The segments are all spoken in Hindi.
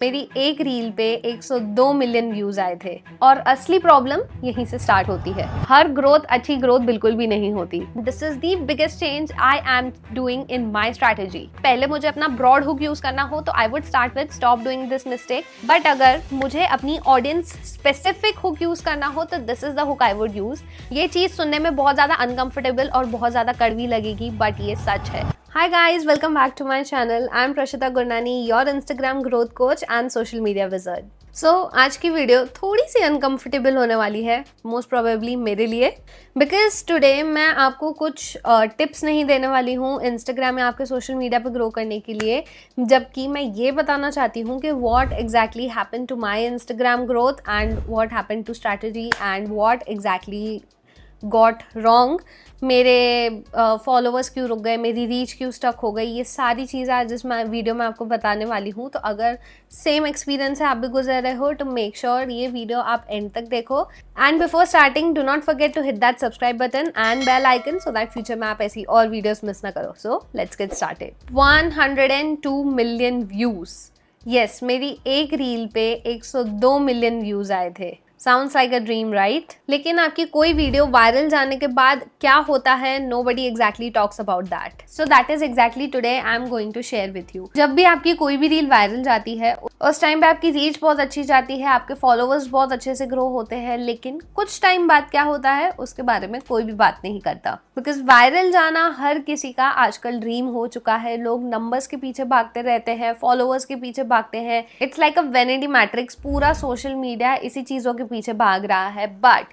मेरी एक रील पे 102 मिलियन व्यूज आए थे और असली प्रॉब्लम यहीं से स्टार्ट होती है। हर ग्रोथ अच्छी ग्रोथ बिल्कुल भी नहीं होती। This is the biggest change I am doing in my strategy. पहले मुझे अपना ब्रॉड हुक यूज करना हो तो I would start with stop doing this mistake, but अगर मुझे अपनी ऑडियंस स्पेसिफिक हुक यूज करना हो तो this is the hook I would use. ये चीज सुनने में बहुत ज्यादा अनकंफर्टेबल और बहुत ज्यादा कड़वी लगेगी, बट ये सच है। Hi guys, welcome back to my channel. I'm Prashita Gurnani, your Instagram growth coach and social media wizard. So, आज की वीडियो थोड़ी सी अनकंफर्टेबल होने वाली है, मोस्ट प्रोबेबली मेरे लिए, बिकॉज टुडे मैं आपको कुछ टिप्स नहीं देने वाली हूँ इंस्टाग्राम में आपके सोशल मीडिया पे ग्रो करने के लिए, जबकि मैं ये बताना चाहती हूँ कि what exactly happen to my Instagram growth and what happen to strategy and what exactly got wrong. मेरे फॉलोअर्स क्यों रुक गए, मेरी रीच क्यों स्टक हो गई, ये सारी चीज़ें आज इस वीडियो में आपको बताने वाली हूँ। तो अगर सेम एक्सपीरियंस है आप भी गुजर रहे हो तो मेक श्योर ये वीडियो आप एंड तक देखो। And before starting do not forget to hit that subscribe button and bell icon so that future में आप ऐसी और वीडियोस मिस ना करो। So let's get started. 102 million views. Yes, मेरी एक रील पे 102 मिलियन व्यूज आए थे। Sounds like a dream, right? लेकिन आपकी कोई वीडियो वायरल जाने के बाद क्या होता है, nobody exactly talks about that. So that is exactly today I am going to share with you. जब भी आपकी कोई भी रील वायरल जाती है उस टाइम पे आपकी रीच बहुत अच्छी जाती है, आपके फॉलोअर्स बहुत अच्छे से ग्रो होते हैं, लेकिन कुछ टाइम बाद क्या होता है उसके बारे में कोई भी बात नहीं करता। बिकॉज वायरल जाना हर किसी का आजकल ड्रीम हो चुका है। लोग नंबर्स के पीछे भागते रहते हैं, फॉलोअर्स के पीछे भागते हैं। It's like a vanity matrix. पूरा सोशल मीडिया इसी चीज़ों के पीछे भाग रहा है, बट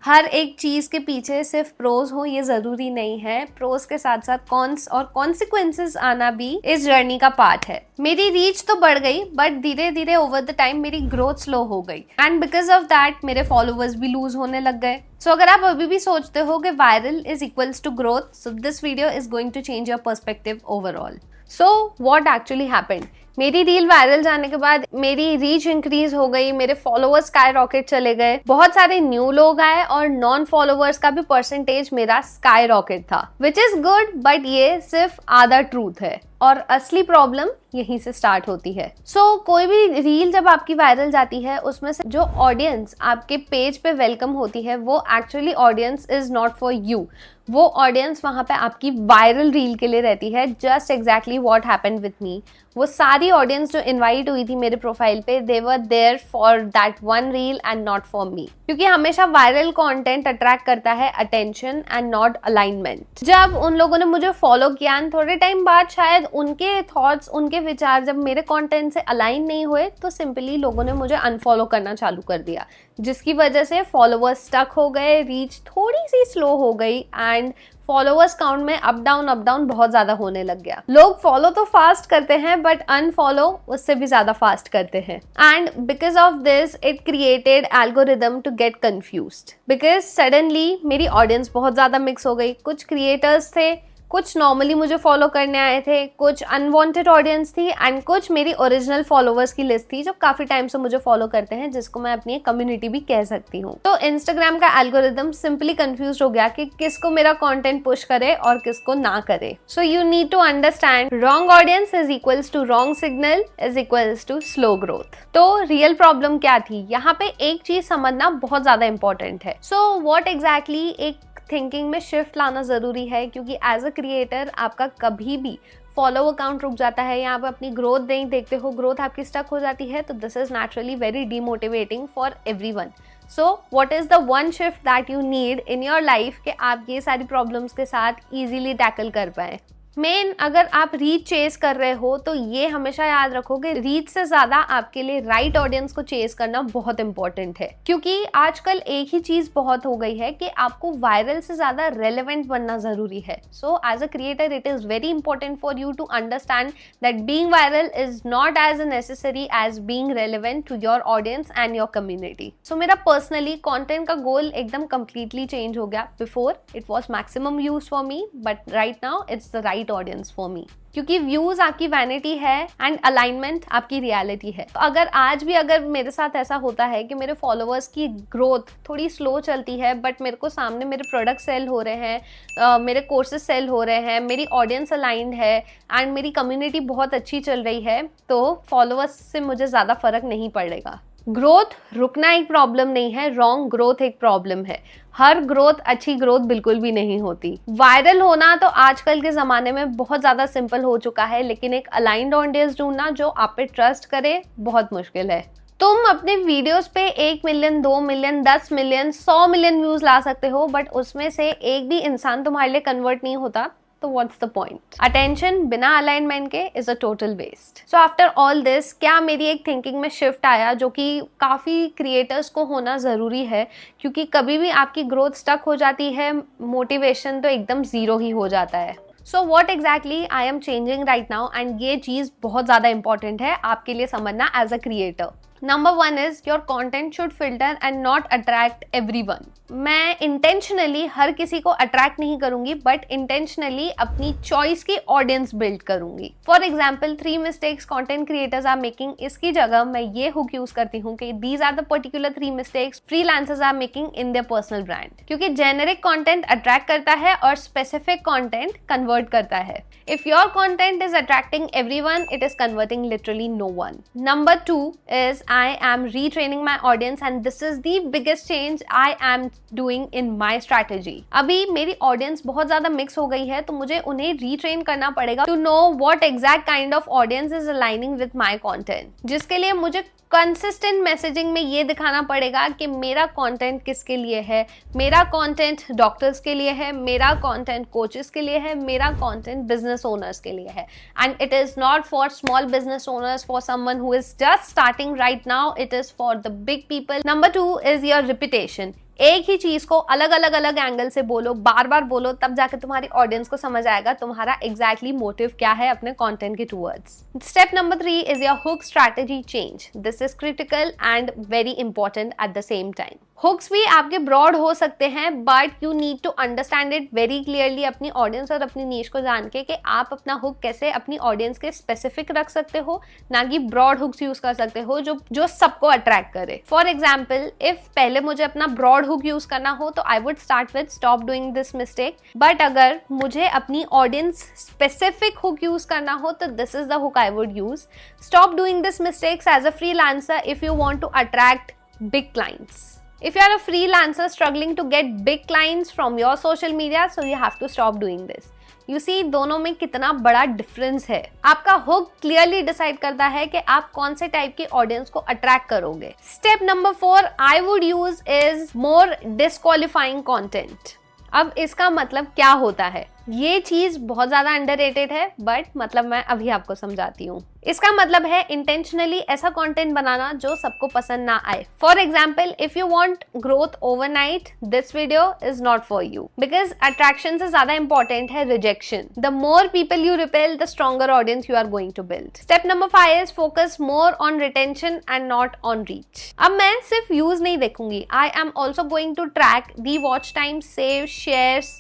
हर एक चीज़ के पीछे सिर्फ प्रोज हो ये ज़रूरी नहीं है। प्रोज के साथ साथ कॉन्स और कॉन्सिक्वेंसेस आना भी इस जर्नी का पार्ट है। मेरी रीच तो बढ़ गई, बट धीरे धीरे ओवर द टाइम मेरी ग्रोथ स्लो हो गई एंड बिकॉज ऑफ दैट मेरे फॉलोअर्स भी लूज होने लग गए। सो अगर आप अभी भी सोचते हो कि viral is equals to growth, so this video is going to change your perspective overall. So what actually happened? मेरी रील वायरल जाने के बाद मेरी रीच इंक्रीज हो गई, मेरे फॉलोअर्स स्काई रॉकेट चले गए, बहुत सारे न्यू लोग आए और नॉन फॉलोअर्स का भी परसेंटेज मेरा स्काई रॉकेट था, विच इज गुड, बट ये सिर्फ आधा ट्रूथ है और असली प्रॉब्लम यहीं से स्टार्ट होती है। सो कोई भी रील जब आपकी वायरल जाती है उसमें से जो ऑडियंस आपके पेज पे वेलकम होती है वो actually audience is not for you. वो ऑडियंस वहां पे आपकी वायरल रील के लिए रहती है। Just exactly what happened with me. वो सारी ऑडियंस जो इनवाइट हुई थी मेरे प्रोफाइल पे, they were there for that one reel and not for me, क्योंकि हमेशा वायरल कंटेंट अट्रैक्ट करता है अटेंशन एंड नॉट अलाइनमेंट। जब उन लोगों ने मुझे फॉलो किया एंड थोड़े टाइम बाद शायद उनके थॉट्स, उनके विचार जब मेरे कंटेंट से अलाइन नहीं हुए तो सिंपली लोगों ने मुझे अनफॉलो करना चालू कर दिया, जिसकी वजह से फॉलोअर्स स्टक हो गए, रीच थोड़ी सी स्लो हो गई एंड फॉलोअर्स काउंट में अप डाउन बहुत ज्यादा होने लग गया। लोग फॉलो तो फास्ट करते हैं बट अनफॉलो उससे भी ज्यादा फास्ट करते हैं and because of this it created algorithm to get confused. Because suddenly मेरी ऑडियंस बहुत ज्यादा मिक्स हो गई। कुछ क्रिएटर्स थे, कुछ नॉर्मली मुझे फॉलो करने आए थे, कुछ अनवांटेड ऑडियंस थी एंड कुछ मेरी ओरिजिनल फॉलोअर्स की लिस्ट थी जो काफी टाइम से मुझे फॉलो करते हैं, जिसको मैं अपनी कम्युनिटी भी कह सकती हूँ। तो इंस्टाग्राम का एल्गोरिदम सिंपली कंफ्यूज हो गया कि किसको मेरा कंटेंट पुश करे और किसको ना करे। So you need to understand wrong audience is equals to wrong signal is equals to slow growth. तो रियल प्रॉब्लम क्या थी? यहाँ पे एक चीज समझना बहुत ज्यादा इंपॉर्टेंट है। सो व्हाट एग्जैक्टली एक थिंकिंग में शिफ्ट लाना ज़रूरी है, क्योंकि एज अ क्रिएटर आपका कभी भी फॉलो अकाउंट रुक जाता है या आप अपनी ग्रोथ नहीं देखते हो, ग्रोथ आपकी स्टक हो जाती है, तो this is naturally very demotivating for everyone. So what is the one shift that you need in your life कि आप ये सारी प्रॉब्लम्स के साथ ईजिली टैकल कर पाएँ? मेन, अगर आप रीच चेस कर रहे हो तो ये हमेशा याद रखोगे, रीच से ज्यादा आपके लिए राइट ऑडियंस को चेस करना बहुत इंपॉर्टेंट है। क्योंकि आजकल एक ही चीज बहुत हो गई है कि आपको वायरल से ज्यादा रेलेवेंट बनना जरूरी है। So as a creator it is very important for you to understand that being viral is not as necessary as being relevant to your audience and your community. So मेरा पर्सनली कंटेंट का गोल एकदम कंप्लीटली चेंज हो गया। Before it was maximum use for me, but right now it's the right right audience for me, क्योंकि व्यूज आपकी वैनिटी है एंड अलाइनमेंट आपकी रियलिटी है। तो अगर आज भी अगर मेरे साथ ऐसा होता है कि मेरे फॉलोअर्स की ग्रोथ थोड़ी स्लो चलती है, बट मेरे को सामने मेरे प्रोडक्ट सेल हो रहे हैं, मेरे कोर्सेज सेल हो रहे हैं, मेरी ऑडियंस अलाइंड है एंड मेरी कम्युनिटी बहुत अच्छी चल रही है, तो फॉलोअर्स से मुझे ज़्यादा फर्क नहीं पड़ेगा। ग्रोथ रुकना एक प्रॉब्लम नहीं है, रॉन्ग ग्रोथ एक प्रॉब्लम है। हर ग्रोथ अच्छी ग्रोथ बिल्कुल भी नहीं होती। वायरल होना तो आजकल के ज़माने में बहुत ज़्यादा सिंपल हो चुका है, लेकिन एक अलाइंड ऑडियंस ढूंढना जो आप पे ट्रस्ट करे बहुत मुश्किल है। तुम अपने वीडियोस पे 1 million, 2 million, 10 million, 100 million views ला सकते हो, बट उसमें से एक भी इंसान तुम्हारे लिए कन्वर्ट नहीं होता, तो व्हाट्स द पॉइंट? अटेंशन बिना अलाइनमेंट के is a total waste. So after all this, क्या मेरी एक थिंकिंग में शिफ्ट आया जो कि काफ़ी क्रिएटर्स को होना ज़रूरी है, क्योंकि कभी भी आपकी ग्रोथ स्टक हो जाती है, मोटिवेशन तो एकदम ज़ीरो ही हो जाता है। So what exactly I am changing right now, and ये चीज़ बहुत ज़्यादा इंपॉर्टेंट है आपके लिए समझना as a creator. Number 1 is your content should filter and not attract everyone. मैं इंटेंशनली हर किसी को अट्रैक्ट नहीं करूंगी, बट इंटेंशनली अपनी चॉइस की ऑडियंस बिल्ड करूंगी। For example, 3 mistakes content creators are making, इसकी जगह मैं ये हुक यूज करती हूँ कि these are the particular 3 mistakes freelancers are making in their personal brand, क्योंकि जेनेरिक कॉन्टेंट अट्रैक्ट करता है और स्पेसिफिक कॉन्टेंट कन्वर्ट करता है। If your content is attracting everyone, it is converting literally no one. Number 2 is I am retraining my audience, and this is the biggest change I am doing in my strategy. अभी मेरी ऑडियंस बहुत ज्यादा मिक्स हो गई है, तो मुझे उन्हें रीट्रेन करना पड़ेगा to know what exact kind of audience is aligning with my content, जिसके लिए मुझे कंसिस्टेंट मैसेजिंग में ये दिखाना पड़ेगा कि मेरा कंटेंट किसके लिए है। मेरा कंटेंट डॉक्टर्स के लिए है, मेरा कंटेंट कोचेस के लिए है, मेरा कंटेंट बिजनेस ओनर्स के लिए है, and it is not for small business owners, for someone who is just starting right now, it is for the big people. Number 2 is your repetition. एक ही चीज को अलग अलग एंगल से बोलो, बार बार बोलो, तब जाके तुम्हारी ऑडियंस को समझ आएगा तुम्हारा एग्जैक्टली मोटिव क्या है अपने कंटेंट के towards. Step number 3 is your hook strategy change. This is critical and very important at the same time. Hooks भी आपके ब्रॉड हो सकते हैं, but you need to understand it very clearly, अपनी ऑडियंस और अपनी नीश को जान के कि आप अपना हुक कैसे अपनी ऑडियंस के स्पेसिफिक रख सकते हो, ना कि ब्रॉड हुक्स यूज कर सकते हो जो सबको अट्रैक्ट करे। फॉर एग्जाम्पल, इफ पहले मुझे अपना ब्रॉड हुक यूज करना हो तो I would start with stop doing this mistake, but अगर मुझे अपनी ऑडियंस स्पेसिफिक हुक यूज करना हो तो this is the hook I would use. Stop doing this mistakes as a freelancer if you want to attract big clients. If you are a freelancer struggling to get big clients from your social media, so you have to stop doing this. You see, दोनों में कितना बड़ा डिफरेंस है। आपका हुक क्लियरली डिसाइड करता है कि आप कौन से टाइप की ऑडियंस को अट्रैक्ट करोगे। Step number 4 I would use is more disqualifying content. अब इसका मतलब क्या होता है? ये चीज बहुत ज्यादा अंडररेटेड है, बट मतलब मैं अभी आपको समझाती हूँ। इसका मतलब है इंटेंशनली ऐसा कंटेंट बनाना जो सबको पसंद ना आए। For example, if you want growth overnight, this video is not for you, because attraction से ज्यादा इंपॉर्टेंट है rejection. The more people you repel, the stronger audience you are going to build. Step number 5 is focus more on retention and not on reach. अब मैं सिर्फ व्यूज नहीं देखूंगी, I am also going to track the watch time, save, shares,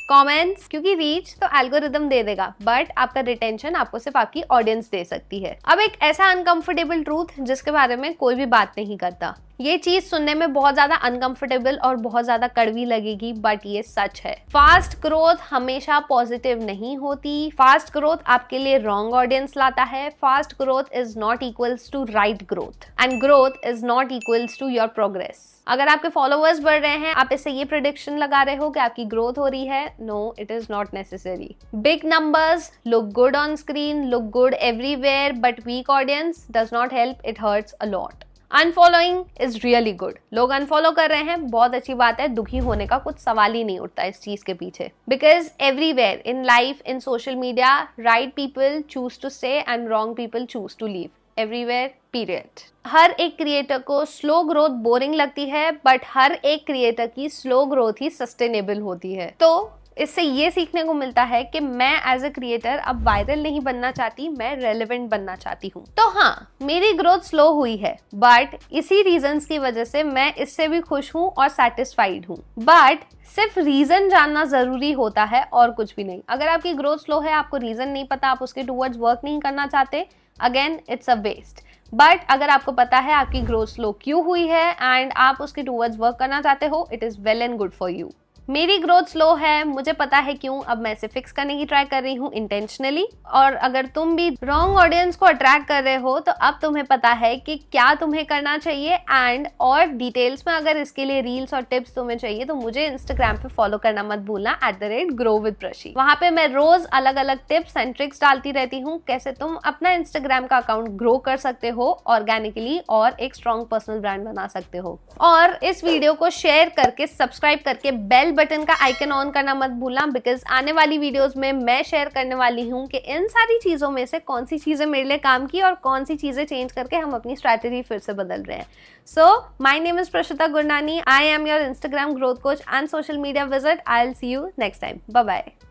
comments, क्योंकि रीच तो एल्गोरिदम दे देगा, बट आपका रिटेंशन आपको सिर्फ आपकी ऑडियंस दे सकती है। अब एक ऐसा अनकंफर्टेबल ट्रूथ जिसके बारे में कोई भी बात नहीं करता। ये चीज सुनने में बहुत ज्यादा अनकंफर्टेबल और बहुत ज्यादा कड़वी लगेगी, बट ये सच है। फास्ट ग्रोथ हमेशा पॉजिटिव नहीं होती। फास्ट ग्रोथ आपके लिए रॉन्ग ऑडियंस लाता है। Fast growth is not equals to right growth, and growth is not equals to your progress. अगर आपके फॉलोअर्स बढ़ रहे हैं, आप इससे ये प्रेडिक्शन लगा रहे हो कि आपकी ग्रोथ हो रही है, no, it is not necessary. Big numbers look good on screen, look good everywhere, but weak audience does not help, it hurts a lot. Unfollowing is really good. लोग अनफॉलो कर रहे हैं, बहुत अच्छी बात है, दुखी होने का कुछ सवाल ही नहीं उठता इस चीज के पीछे, because everywhere in life, in social media, right people choose to stay and wrong people choose to leave, everywhere, period. हर एक क्रिएटर को स्लो ग्रोथ बोरिंग लगती है, बट हर एक क्रिएटर की स्लो ग्रोथ ही सस्टेनेबल होती है। तो इससे ये सीखने को मिलता है कि मैं एज अ क्रिएटर अब वायरल नहीं बनना चाहती, मैं रेलेवेंट बनना चाहती हूँ। तो हाँ, मेरी ग्रोथ स्लो हुई है, बट इसी रीजंस की वजह से मैं इससे भी खुश हूँ और सेटिस्फाइड हूँ। बट सिर्फ रीजन जानना जरूरी होता है और कुछ भी नहीं। अगर आपकी ग्रोथ स्लो है, आपको रीजन नहीं पता, आप उसके टूवर्ड्स वर्क नहीं करना चाहते, again it's a waste. But अगर आपको पता है आपकी ग्रोथ स्लो क्यों हुई है एंड आप उसके टूवर्ड्स वर्क करना चाहते हो, it is well and good for you. मेरी ग्रोथ स्लो है, मुझे पता है क्यों, अब मैं इसे फिक्स करने की ट्राई कर रही हूँ इंटेंशनली। और अगर तुम भी रॉन्ग ऑडियंस को अट्रैक्ट कर रहे हो तो अब तुम्हें पता है कि क्या तुम्हें करना चाहिए। एंड और डिटेल्स में अगर इसके लिए रील्स और टिप्स तुम्हें चाहिए तो मुझे इंस्टाग्राम पे फॉलो करना मत भूलना, @growwithprashi। वहां पे मैं रोज अलग अलग टिप्स एंड ट्रिक्स डालती रहती हूँ कैसे तुम अपना इंस्टाग्राम का अकाउंट ग्रो कर सकते हो ऑर्गेनिकली और एक स्ट्रॉन्ग पर्सनल ब्रांड बना सकते हो। और इस वीडियो को शेयर करके, सब्सक्राइब करके बेल बटन का आइकन ऑन करना मत भूलना, बिकॉज आने वाली वीडियोस में मैं शेयर करने वाली हूँ कि इन सारी चीजों में से कौन सी चीजें मेरे लिए काम की और कौन सी चीजें चेंज करके हम अपनी स्ट्रैटेजी फिर से बदल रहे हैं। So my name is Prashita Gurnani, I am your Instagram growth coach and social media visit. I will see you next time. Bye bye.